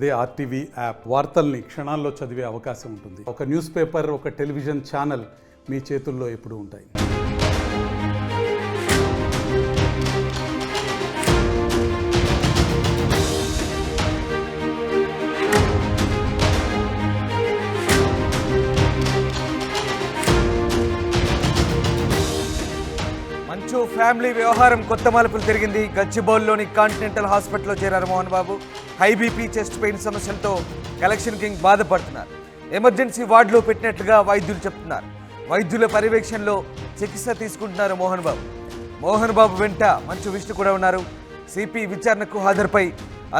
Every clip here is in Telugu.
అదే ఆర్టీవీ యాప్ వార్తల్ని క్షణాల్లో చదివే అవకాశం ఉంటుంది. ఒక న్యూస్ పేపర్, ఒక టెలివిజన్ ఛానల్ మీ చేతుల్లో ఎప్పుడూ ఉంటాయి. మంచు ఫ్యామిలీ వ్యవహారం కొత్త మలుపులు తిరిగింది. గచ్చిబౌలిలోని కాంటినెంటల్ హాస్పిటల్లో చేరారు Mohan Babu. High BP, chest pain సమస్యలతో కలెక్షన్ కింగ్ బాధపడుతున్నారు. ఎమర్జెన్సీ వార్డులో పెట్టినట్లుగా వైద్యులు చెప్తున్నారు. వైద్యుల పర్యవేక్షణలో చికిత్స తీసుకుంటున్నారు మోహన్ బాబు. మోహన్ బాబు వెంట మంచు విష్ణు కూడా ఉన్నారు. సిపి విచారణకు హాజరుపై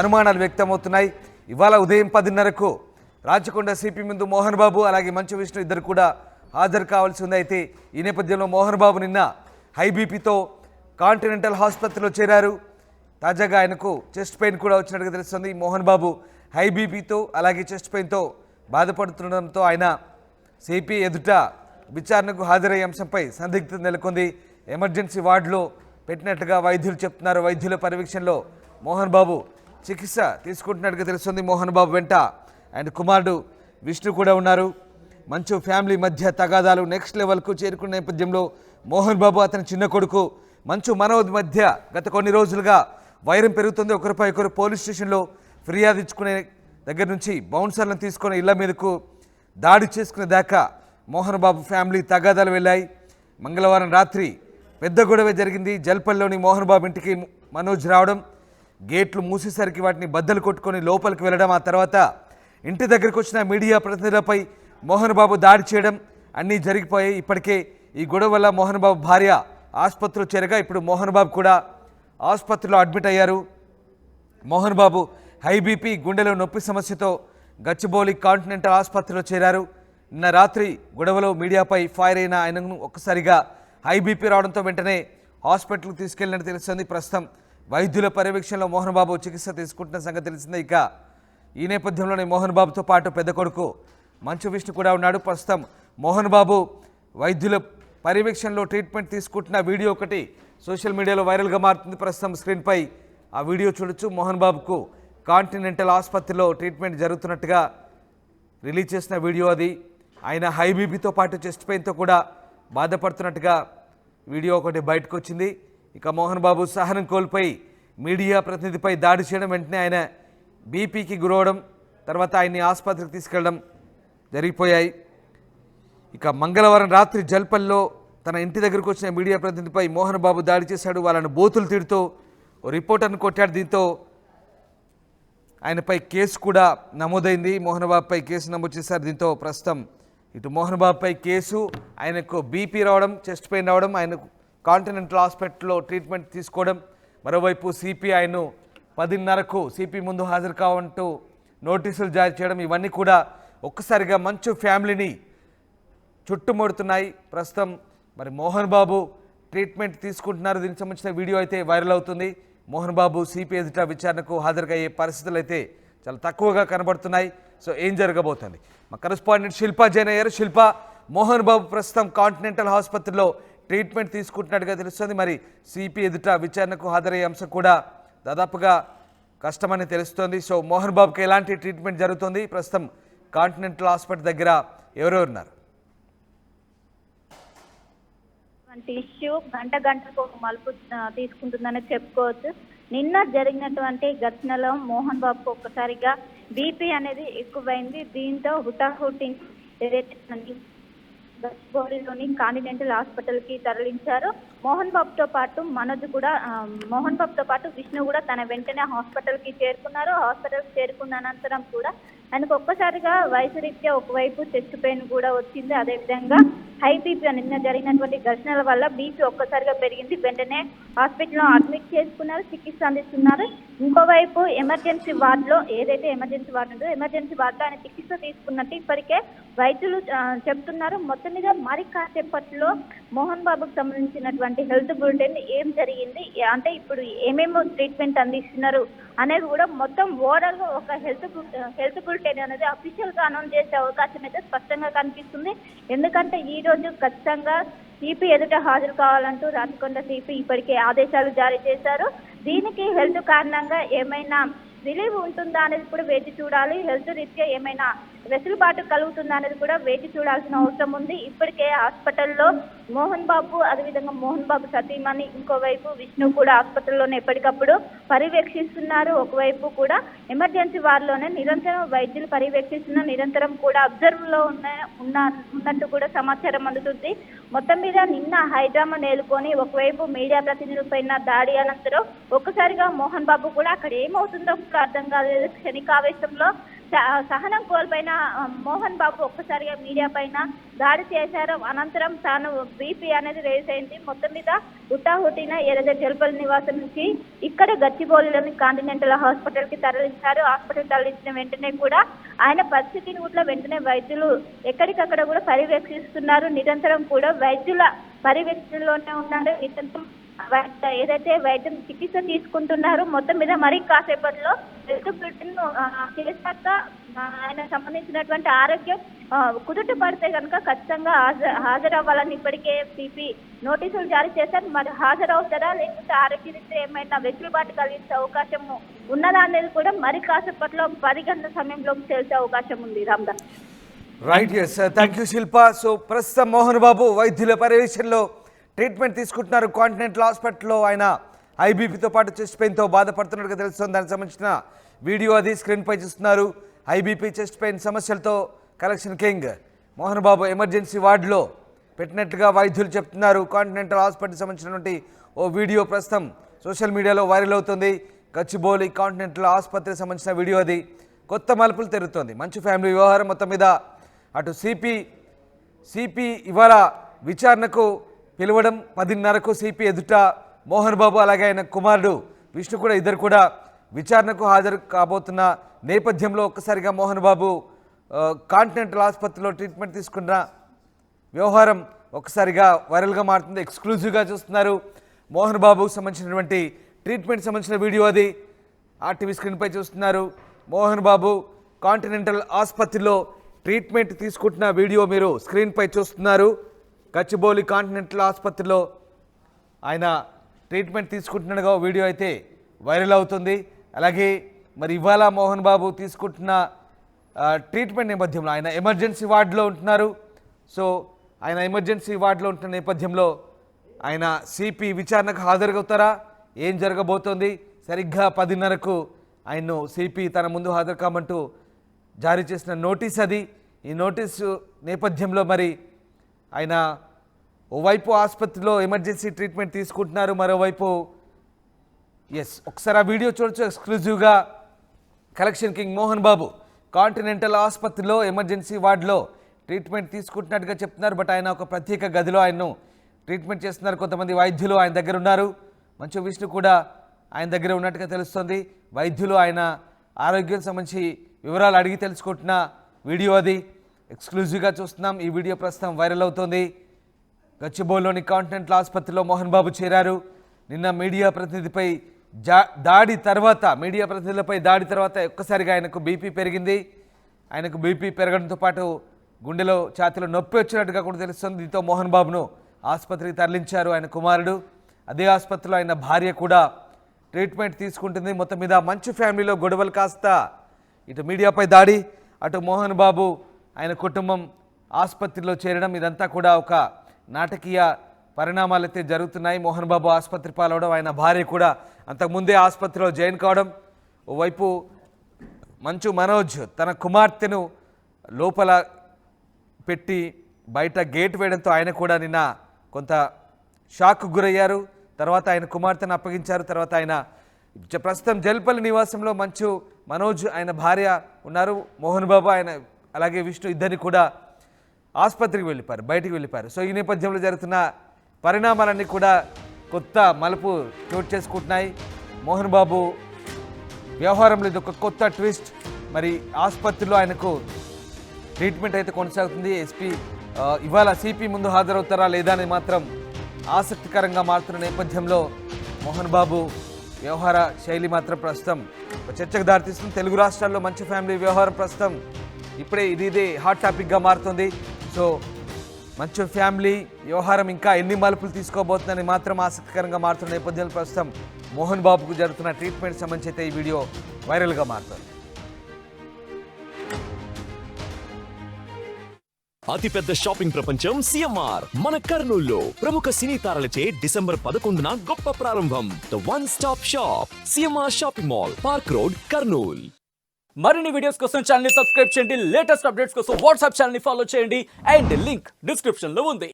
అనుమానాలు వ్యక్తమవుతున్నాయి. ఇవాళ ఉదయం 10:30కు రాచకొండ సిపి ముందు మోహన్ బాబు అలాగే మంచు విష్ణు ఇద్దరు కూడా హాజరు కావాల్సి ఉంది. అయితే ఈ నేపథ్యంలో మోహన్ బాబు నిన్న హై బీపీతో కాంటినెంటల్ ఆసుపత్రిలో చేరారు. తాజాగా ఆయనకు చెస్ట్ పెయిన్ కూడా వచ్చినట్టుగా తెలుస్తుంది. మోహన్ బాబు హై బీపీతో అలాగే చెస్ట్ పెయిన్తో బాధపడుతుండడంతో ఆయన సిపి ఎదుట విచారణకు హాజరయ్యే అంశంపై సందిగ్ధత నెలకొంది. ఎమర్జెన్సీ వార్డులో పెట్టినట్టుగా వైద్యులు చెప్తున్నారు. వైద్యుల పర్యవేక్షణలో మోహన్ బాబు చికిత్స తీసుకుంటున్నట్టుగా తెలుస్తుంది. మోహన్ బాబు వెంట ఆయన కుమారుడు విష్ణు కూడా ఉన్నారు. మంచు ఫ్యామిలీ మధ్య తగాదాలు నెక్స్ట్ లెవెల్కు చేరుకున్న నేపథ్యంలో మోహన్ బాబు అతని చిన్న కొడుకు మంచు మనోజ్ మధ్య గత కొన్ని రోజులుగా వైరం పెరుగుతుంది. ఒకరిపై ఒకరు పోలీస్ స్టేషన్లో ఫిర్యాదు ఇచ్చుకునే దగ్గర నుంచి బౌన్సర్లను తీసుకుని ఇళ్ల మీదకు దాడి చేసుకునే దాకా మోహన్ బాబు ఫ్యామిలీ తగాదాలు వెళ్ళాయి. మంగళవారం రాత్రి పెద్ద గొడవ జరిగింది. జల్పల్లిలోని మోహన్ బాబు ఇంటికి మనోజ్ రావడం, గేట్లు మూసేసరికి వాటిని బద్దలు కొట్టుకొని లోపలికి వెళ్ళడం, ఆ తర్వాత ఇంటి దగ్గరకు వచ్చిన మీడియా ప్రతినిధులపై మోహన్ బాబు దాడి చేయడం అన్నీ జరిగిపోయాయి. ఇప్పటికే ఈ గొడవ వల్ల మోహన్ బాబు భార్య ఆసుపత్రిలో చేరగా ఇప్పుడు మోహన్ బాబు కూడా ఆసుపత్రిలో అడ్మిట్ అయ్యారు. మోహన్ బాబు హై బీపీ, గుండెలో నొప్పి సమస్యతో గచ్చిబౌలి కాంటినెంటల్ ఆసుపత్రిలో చేరారు. నిన్న రాత్రి గొడవలో మీడియాపై ఫైర్ అయిన ఆయనను ఒక్కసారిగా హై బీపీ రావడంతో వెంటనే హాస్పిటల్కి తీసుకెళ్లినట్టు తెలుస్తుంది. ప్రస్తుతం వైద్యుల పర్యవేక్షణలో మోహన్ బాబు చికిత్స తీసుకుంటున్న సంగతి తెలిసిందే. ఇక ఈ నేపథ్యంలోనే మోహన్ బాబుతో పాటు పెద్ద కొడుకు మంచు విష్ణు కూడా ఉన్నాడు. ప్రస్తుతం మోహన్ బాబు వైద్యుల పర్యవేక్షణలో ట్రీట్మెంట్ తీసుకుంటున్న వీడియో ఒకటి సోషల్ మీడియాలో వైరల్గా మారుతుంది. ప్రస్తుతం స్క్రీన్పై ఆ వీడియో చూడొచ్చు. మోహన్ బాబుకు కాంటినెంటల్ ఆసుపత్రిలో ట్రీట్మెంట్ జరుగుతున్నట్టుగా రిలీజ్ చేసిన వీడియో అది. ఆయన హై బీపీతో పాటు చెస్ట్ పెయిన్తో కూడా బాధపడుతున్నట్టుగా వీడియో ఒకటి బయటకు వచ్చింది. ఇక మోహన్ బాబు సహనం కోల్పోయి మీడియా ప్రతినిధిపై దాడి చేయడం, వెంటనే ఆయన బీపీకి గురవడం, తర్వాత ఆయన్ని ఆసుపత్రికి తీసుకెళ్లడం జరిగిపోయాయి. ఇక మంగళవారం రాత్రి జల్పల్లో తన ఇంటి దగ్గరకు వచ్చిన మీడియా ప్రతినిధిపై మోహన్ బాబు దాడి చేశాడు. వాళ్ళను బూతులు తిడుతూ ఓ రిపోర్టర్ను కొట్టాడు. దీంతో ఆయనపై కేసు కూడా నమోదైంది. మోహన్ బాబుపై కేసు నమోదు చేశారు. దీంతో ప్రస్తుతం ఇటు మోహన్ బాబుపై కేసు, ఆయనకు బీపీ రావడం, చెస్ట్ పెయిన్ రావడం, ఆయనకు కాంటినెంటల్ హాస్పిటల్లో ట్రీట్మెంట్ తీసుకోవడం, మరోవైపు సిపి ఆయన్ను 10:30కు సిపి ముందు హాజరు కావంటూ నోటీసులు జారీ చేయడం, ఇవన్నీ కూడా ఒక్కసారిగా మంచు ఫ్యామిలీని చుట్టుముడుతున్నాయి. ప్రస్తుతం మరి మోహన్ బాబు ట్రీట్మెంట్ తీసుకుంటున్నారు. దీనికి సంబంధించిన వీడియో అయితే వైరల్ అవుతుంది. మోహన్ బాబు సిపి ఎదుట విచారణకు హాజరయ్యే పరిస్థితులు అయితే చాలా తక్కువగా కనబడుతున్నాయి. సో ఏం జరగబోతుంది? మా కరెస్పాండెంట్ శిల్ప జైన్ అయ్యారు. శిల్ప, మోహన్ బాబు ప్రస్తుతం కాంటినెంటల్ హాస్పిటల్లో ట్రీట్మెంట్ తీసుకుంటున్నట్టుగా తెలుస్తుంది. మరి సిపి ఎదుట విచారణకు హాజరయ్యే అంశం కూడా దాదాపుగా కష్టమని తెలుస్తోంది. సో మోహన్ బాబుకి ఎలాంటి ట్రీట్మెంట్ జరుగుతుంది? ప్రస్తుతం కాంటినెంటల్ హాస్పిటల్ దగ్గర ఎవరెవరు ఉన్నారు? ఇష్యూ గంటకు ఒక మలుపు తీసుకుంటుందని చెప్పుకోవచ్చు. నిన్న జరిగినటువంటి ఘటనలో మోహన్ బాబుకు ఒక్కసారిగా బీపీ అనేది ఎక్కువైంది. దీంతో హుటాహుటి గచ్చిబౌలిలోని కాంటినెంటల్ హాస్పిటల్ కి తరలించారు. మోహన్ బాబుతో పాటు విష్ణు కూడా తన వెంటనే హాస్పిటల్ కి చేరుకున్నారు. హాస్పిటల్ చేరుకున్న అనంతరం కూడా ఆయనకు ఒక్కసారిగా వయసు రీత్యా ఒకవైపు చెస్ట్ పెయిన్ కూడా వచ్చింది. అదేవిధంగా హై బీపీ, నిన్న జరిగినటువంటి ఘర్షణల వల్ల బీపీ ఒక్కసారిగా పెరిగింది. వెంటనే హాస్పిటల్లో అడ్మిట్ చేసుకున్నారు, చికిత్స అందిస్తున్నారు. ఇంకోవైపు ఎమర్జెన్సీ వార్డులో, ఏదైతే ఎమర్జెన్సీ వార్డు ఉందో ఎమర్జెన్సీ వార్డులో ఆయన చికిత్స తీసుకున్నట్టు ఇప్పటికే వైద్యులు చెప్తున్నారు. మొత్తం మీద మరి కాసేపట్లో మోహన్ బాబుకు సంబంధించినటువంటి హెల్త్ బులెటిన్ ఏం జరిగింది, అంటే ఇప్పుడు ఏమేమో ట్రీట్మెంట్ అందిస్తున్నారు అనేది కూడా మొత్తం ఓవరాల్ గా ఒక హెల్త్ బులెటిన్ అనేది అఫీషియల్ గా అనౌన్స్ చేసే అవకాశం అయితే స్పష్టంగా కనిపిస్తుంది. ఎందుకంటే ఈ రోజు ఖచ్చితంగా సిపి ఎదుట హాజరు కావాలంటూ రాచకొండ సిపి ఇప్పటికే ఆదేశాలు జారీ చేశారు. దీనికి హెల్త్ కారణంగా ఏమైనా రిలీవ్ ఉంటుందా అనేది కూడా వేచి చూడాలి. హెల్త్ రీత్యా ఏమైనా వెసులుబాటు కలుగుతుందా అనేది కూడా వేచి చూడాల్సిన అవసరం ఉంది. ఇప్పటికే హాస్పిటల్లో మోహన్ బాబు, అదేవిధంగా మోహన్ బాబు సతీమణి, ఇంకోవైపు విష్ణు కూడా హాస్పిటల్లోనే ఎప్పటికప్పుడు పర్యవేక్షిస్తున్నారు. ఒకవైపు కూడా ఎమర్జెన్సీ వార్డులోనే నిరంతరం వైద్యులు పర్యవేక్షిస్తున్న, నిరంతరం కూడా అబ్జర్వ్లో ఉన్నట్టు కూడా సమాచారం అందుతుంది. మొత్తం మీద నిన్న హైడ్రామా నేలుకొని ఒకవైపు మీడియా ప్రతినిధులపైన దాడి అనంతరం ఒక్కసారిగా మోహన్ బాబు కూడా అక్కడ ఏమవుతుందో కూడా అర్థం కాలేదు. క్షణికావేశంలో సహనం కోల్పోయిన మోహన్ బాబు ఒక్కసారిగా మీడియా పైన దాడి చేశారు. అనంతరం తాను బీపీ అనేది రేస్ అయింది. మొత్తం మీద హుటాహుటిన ఏదైతే జల్పల్ నివాసం నుంచి ఇక్కడ గచ్చిబౌలిలోని కాంటినెంటల్ హాస్పిటల్ కి తరలించారు. హాస్పిటల్ తరలించిన వెంటనే కూడా ఆయన పరిస్థితిని కూడా వెంటనే వైద్యులు ఎక్కడికక్కడ కూడా పర్యవేక్షిస్తున్నారు. నిరంతరం కూడా వైద్యుల పర్యవేక్షణలోనే ఉన్నారు. నిరంతరం ఏదైతే వైద్యం చికిత్స తీసుకుంటున్నారు. మొత్తం మీద మరి కాసేపట్లో చేశాక ఆయన సంబంధించినటువంటి ఆరోగ్యం కుదుట పడితే కనుక ఖచ్చితంగా హాజరవ్వాలని ఇప్పటికే సిపి నోటీసులు జారీ చేశారు. మరి హాజరవుతారా లేకపోతే ఆరోగ్యరీత్యా ఏమైనా వెసులుబాటు కలిగించే అవకాశం ఉన్నదా అనేది కూడా మరి కాసేపట్లో 10 గంటల సమయంలో తెలిసే అవకాశం ఉంది. Ramdas. Right, yes, thank you Shilpa. So ప్రస్తుతం మోహన్ బాబు వైద్యుల పర్యవేక్షణలో ట్రీట్మెంట్ తీసుకుంటున్నారు కాంటినెంటల్ హాస్పిటల్లో. ఆయన ఐబీపీతో పాటు చెస్ట్ పెయిన్తో బాధపడుతున్నట్టుగా తెలుస్తుంది. దానికి సంబంధించిన వీడియో అది స్క్రీన్పై చూస్తున్నారు. ఐబీపీ చెస్ట్ పెయిన్ సమస్యలతో collection king Mohan Babu emergency వార్డులో పెట్టినట్టుగా వైద్యులు చెప్తున్నారు. కాంటినెంటల్ హాస్పిటల్ సంబంధించినటువంటి ఓ వీడియో ప్రస్తుతం సోషల్ మీడియాలో వైరల్ అవుతుంది. గచ్చిబౌలి కాంటినెంటల్ ఆసుపత్రికి సంబంధించిన వీడియో అది కొత్త మలుపులు తెరుతోంది. మంచు ఫ్యామిలీ వ్యవహారం మొత్తం మీద అటు సిపి ఇవాళ విచారణకు పిలవడం, 10:30కు సిపి ఎదుట మోహన్ బాబు అలాగే ఆయన కుమారుడు విష్ణు కూడా ఇద్దరు కూడా విచారణకు హాజరు కాబోతున్న నేపథ్యంలో ఒక్కసారిగా మోహన్ బాబు కాంటినెంటల్ ఆసుపత్రిలో ట్రీట్మెంట్ తీసుకున్న వ్యవహారం ఒక్కసారిగా వైరల్గా మారుతుంది. ఎక్స్క్లూజివ్గా చూస్తున్నారు మోహన్ బాబుకు సంబంధించినటువంటి ట్రీట్మెంట్ సంబంధించిన వీడియో అది ఆర్టీవీ స్క్రీన్పై చూస్తున్నారు. మోహన్ బాబు కాంటినెంటల్ ఆసుపత్రిలో ట్రీట్మెంట్ తీసుకుంటున్న వీడియో మీరు స్క్రీన్పై చూస్తున్నారు. గచ్చిబౌలి కాంటినెంటల్ ఆసుపత్రిలో ఆయన ట్రీట్మెంట్ తీసుకుంటున్నగా వీడియో అయితే వైరల్ అవుతుంది. అలాగే మరి ఇవాళ మోహన్ బాబు తీసుకుంటున్న ట్రీట్మెంట్ నేపథ్యంలో ఆయన ఎమర్జెన్సీ వార్డులో ఉంటున్నారు. సో ఆయన ఎమర్జెన్సీ వార్డులో ఉంటున్న నేపథ్యంలో ఆయన సిపి విచారణకు హాజరవుతారా, ఏం జరగబోతోంది? సరిగ్గా 10:30కు ఆయన్ను సిపి తన ముందు హాజరు కామంటూ జారీ చేసిన నోటీస్ అది. ఈ నోటీసు నేపథ్యంలో మరి ఆయన ఓవైపు ఆసుపత్రిలో ఎమర్జెన్సీ ట్రీట్మెంట్ తీసుకుంటున్నారు, మరోవైపు ఒకసారి ఆ వీడియో చూడొచ్చు. ఎక్స్క్లూజివ్గా collection king Mohan Babu continental ఆసుపత్రిలో ఎమర్జెన్సీ వార్డులో ట్రీట్మెంట్ తీసుకుంటున్నట్టుగా చెప్తున్నారు. బట్ ఆయన ఒక ప్రత్యేక గదిలో ఆయన్ను ట్రీట్మెంట్ చేస్తున్నారు. కొంతమంది వైద్యులు ఆయన దగ్గర ఉన్నారు. మంచు విష్ణు కూడా ఆయన దగ్గర ఉన్నట్టుగా తెలుస్తుంది. వైద్యులు ఆయన ఆరోగ్యం సంబంధించి వివరాలు అడిగి తెలుసుకుంటున్న వీడియో అది ఎక్స్క్లూజివ్గా చూస్తున్నాం. ఈ వీడియో ప్రస్తుతం వైరల్ అవుతోంది. గచ్చిబౌలిలోని కాంటినెంటల్ ఆసుపత్రిలో మోహన్ బాబు చేరారు. నిన్న మీడియా ప్రతినిధిపై దాడి తర్వాత ఒక్కసారిగా ఆయనకు బీపీ పెరిగింది. ఆయనకు బీపీ పెరగడంతో పాటు గుండెలో ఛాతీలో నొప్పి వచ్చినట్టుగా కూడా తెలుస్తుంది. దీంతో మోహన్ బాబును ఆసుపత్రికి తరలించారు ఆయన కుమారుడు. అదే ఆసుపత్రిలో ఆయన భార్య కూడా ట్రీట్మెంట్ తీసుకుంటుంది. మొత్తం మీద మంచు ఫ్యామిలీలో గొడవలు కాస్త ఇటు మీడియాపై దాడి, అటు మోహన్ బాబు ఆయన కుటుంబం ఆసుపత్రిలో చేరడం, ఇదంతా కూడా ఒక నాటకీయ పరిణామాలు అయితే జరుగుతున్నాయి. మోహన్ బాబు ఆసుపత్రి పాలవడం, ఆయన భార్య కూడా అంతకుముందే ఆసుపత్రిలో జాయిన్ కావడం. ఓవైపు మంచు మనోజ్ తన కుమార్తెను లోపల పెట్టి బయట గేట్ వేయడంతో ఆయన కూడా నిన్న కొంత షాక్కు గురయ్యారు. తర్వాత ఆయన కుమార్తెను అప్పగించారు. తర్వాత ఆయన ప్రస్తుతం జల్పల్లి నివాసంలో మంచు మనోజ్ ఆయన భార్య ఉన్నారు. మోహన్ బాబు ఆయన అలాగే విష్ణు ఇద్దరిని కూడా ఆసుపత్రికి బయటికి వెళ్ళిపోయారు. సో ఈ నేపథ్యంలో జరుగుతున్న పరిణామాలన్నీ కూడా కొత్త మలుపు చోటు చేసుకుంటున్నాయి. మోహన్ బాబు వ్యవహారంలో ఇది ఒక కొత్త ట్విస్ట్. మరి ఆసుపత్రిలో ఆయనకు ట్రీట్మెంట్ అయితే కొనసాగుతుంది. ఎస్పీ ఇవాళ సిపి ముందు హాజరవుతారా లేదా అని మాత్రం ఆసక్తికరంగా మారుతున్న నేపథ్యంలో మోహన్ బాబు వ్యవహార శైలి మాత్రం ప్రస్తుతం చర్చకు దారితీస్తుంది. తెలుగు రాష్ట్రాల్లో మంచు ఫ్యామిలీ వ్యవహారం ప్రస్తుతం ఇప్పుడే ఇదే హాట్ టాపిక్గా మారుతుంది. సో మంచు ఫ్యామిలీ వ్యవహారం ఇంకా ఎన్ని మలుపులు తీసుకోబోతుందని మాత్రం ఆసక్తికరంగా మారుతున్న నేపథ్యంలో ప్రస్తుతం మోహన్ బాబుకు జరుగుతున్న ట్రీట్మెంట్ సంబంధించి అయితే ఈ వీడియో వైరల్గా మారుతుంది. అతిపెద్ద షాపింగ్ ప్రపంచం సిఎంఆర్ మన కర్నూల్లో ప్రముఖ సినీ తారలచే డిసెంబర్ 11న గొప్ప ప్రారంభం. The one stop shop CMR shopping mall, park road, Kurnool. మరిన్ని వీడియోస్ కోసం ఛానల్ ని సబ్స్క్రైబ్ చేయండి. లేటెస్ట్ అప్డేట్స్ కోసం వాట్సాప్ ఛానల్ ని ఫాలో చేయండి. అండ్ లింక్ డిస్క్రిప్షన్ లో ఉంది.